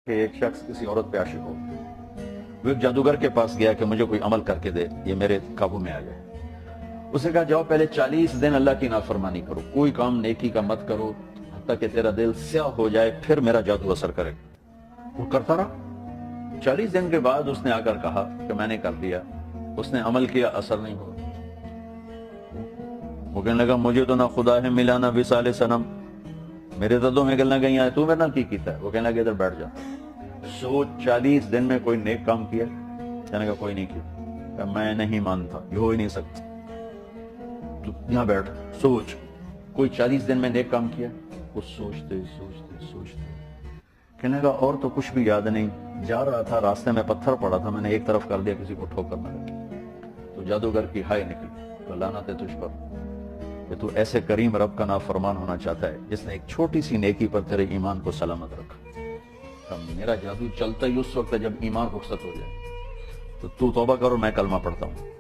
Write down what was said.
کہ ایک شخص کسی عورت پہ عاشق ہو، وہ ایک جادوگر کے پاس گیا کہ مجھے کوئی عمل کر کے دے، یہ میرے قابو میں آ جائے۔ اس نے کہا جاؤ پہلے 40 دن اللہ کی نافرمانی کرو، کوئی کام نیکی کا مت کرو حتیٰ کہ تیرا دل سیاہ ہو جائے، پھر میرا جادو اثر کرے گا۔ وہ کرتا رہا۔ 40 دن کے بعد اس نے آ کر کہا کہ میں نے کر دیا۔ اس نے عمل کیا، اثر نہیں ہوا۔ وہ کہنے لگا مجھے تو نہ خدا ہے ملا نہ وصال صنم، میرے تو 2 گلیں گئی ہیں، تو میرے نال کی کیتا ہے؟ وہ کہنے لگا ادھر بیٹھ جا۔ سوچ 40 دن میں کوئی نیک کام کیا؟ کہنے لگا کوئی نہیں کیا۔ کہ میں نہیں مانتا، یہ ہو ہی نہیں سکتا۔ تو یہاں بیٹھ، سوچ کوئی 40 دن میں نیک کام کیا؟ وہ سوچتے سوچتے سوچتے کہنے لگا اور تو کچھ بھی یاد نہیں، جا رہا تھا راستے میں پتھر پڑا تھا، میں نے ایک طرف کر دیا، کسی کو ٹھوکر نہ لگی۔ تو جادوگر کی ہائے نکلی کہ لعنت ہے تجھ پر کہ تو ایسے کریم رب کا نافرمان ہونا چاہتا ہے جس نے ایک چھوٹی سی نیکی پر تیرے ایمان کو سلامت رکھا۔ میرا جادو چلتا ہی اس وقت ہے جب ایمان رخصت ہو جائے۔ تو توبہ کرو، میں کلمہ پڑھتا ہوں۔